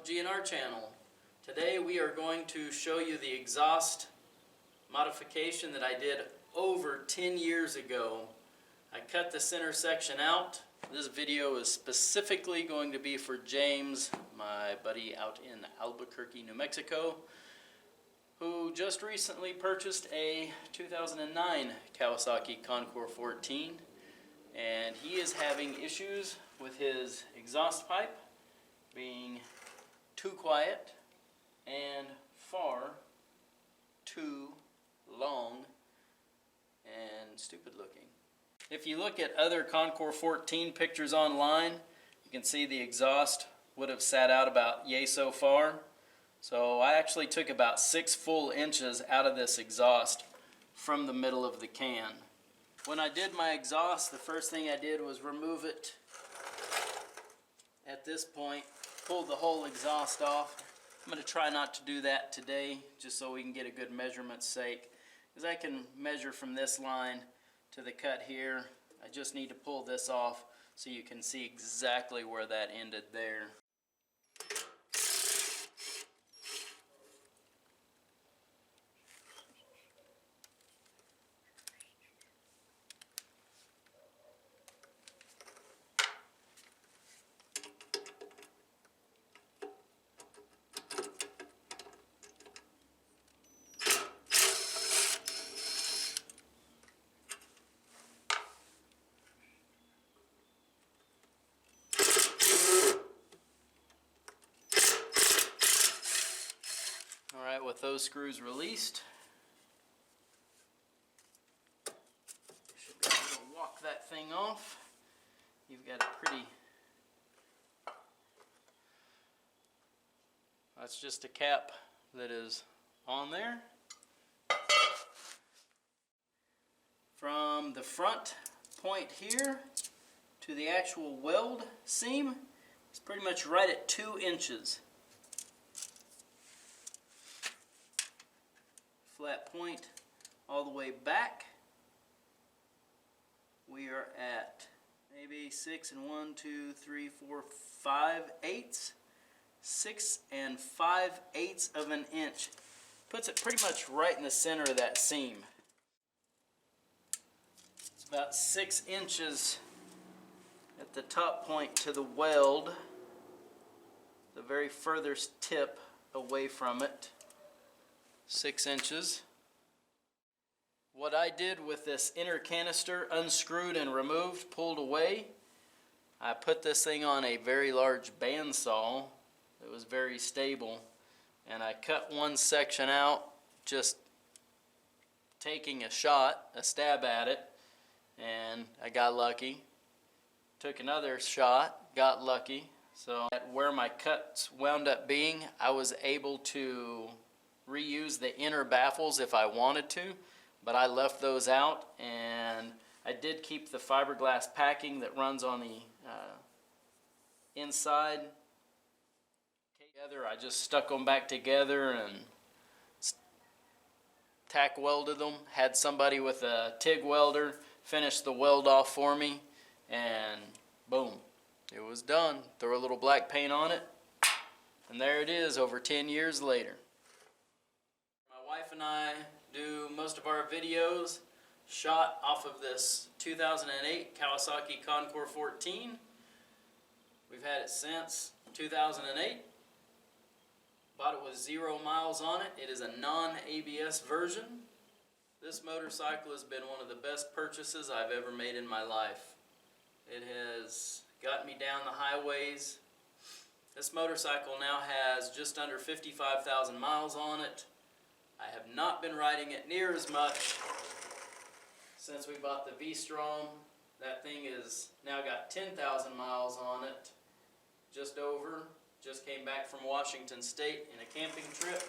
GNR channel. Today we are going to show you the exhaust modification that I did over 10 years ago. I cut the center section out. This video is specifically going to be for James, my buddy out in Albuquerque, New Mexico, who just recently purchased a 2009 Kawasaki Concours 14, and he is having issues with his exhaust pipe being too quiet and far too long and stupid looking. If you look at other Concours 14 pictures online, you can see the exhaust would have sat out about yay so far. So I actually took about 6 full inches out of this exhaust from the middle of the can. When I did my exhaust, the first thing I did was remove it at this point, pulled the whole exhaust off. I'm going to try not to do that today, just so we can get a good measurement's sake, because I can measure from this line to the cut here. I just need to pull this off so you can see exactly where that ended there. Alright, with those screws released, you should be able to walk that thing off. You've got a pretty... That's just a cap that is on there. From the front point here to the actual weld seam, it's pretty much right at 2 inches. Flat point all the way back, we are at maybe 6 and 1, 2, 3, 4, 5 eighths. 6 and 5/8 of an inch. Puts it pretty much right in the center of that seam. It's about 6 inches at the top point to the weld, the very furthest tip away from it. 6 inches. What I did with this inner canister unscrewed and removed, pulled away, I put this thing on a very large bandsaw. It was very stable, and I cut one section out, just taking a stab at it, and I got lucky. Took another shot, got lucky. So at where my cuts wound up being, I was able to reuse the inner baffles if I wanted to, but I left those out, and I did keep the fiberglass packing that runs on the inside together. I just stuck them back together and tack welded them. Had somebody with a TIG welder finish the weld off for me, and boom, it was done. Throw a little black paint on it, and there it is over 10 years later. My wife and I do most of our videos shot off of this 2008 Kawasaki Concours 14. We've had it since 2008. Bought it with 0 miles on it. It is a non-ABS version. This motorcycle has been one of the best purchases I've ever made in my life. It has got me down the highways. This motorcycle now has just under 55,000 miles on it. I have not been riding it near as much since we bought the V-STROM. That thing is now got 10,000 miles on it, just over. Just came back from Washington State in a camping trip.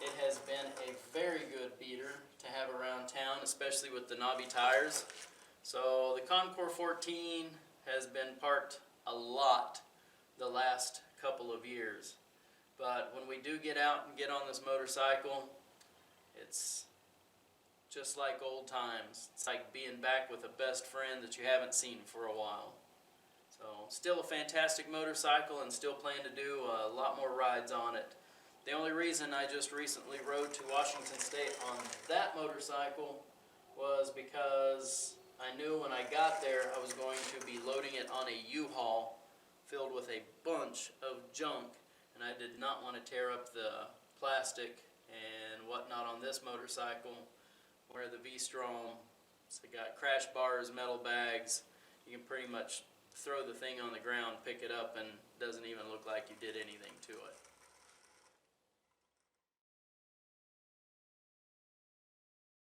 It has been a very good beater to have around town, especially with the knobby tires. So the Concours 14 has been parked a lot the last couple of years. But when we do get out and get on this motorcycle, it's just like old times. It's like being back with a best friend that you haven't seen for a while. So still a fantastic motorcycle, and still plan to do a lot more rides on it. The only reason I just recently rode to Washington State on that motorcycle was because I knew when I got there I was going to be loading it on a U-Haul filled with a bunch of junk, and I did not want to tear up the plastic and whatnot on this motorcycle, where the V-STROM, it's got crash bars, metal bags. You can pretty much throw the thing on the ground, pick it up, and it doesn't even look like you did anything to it.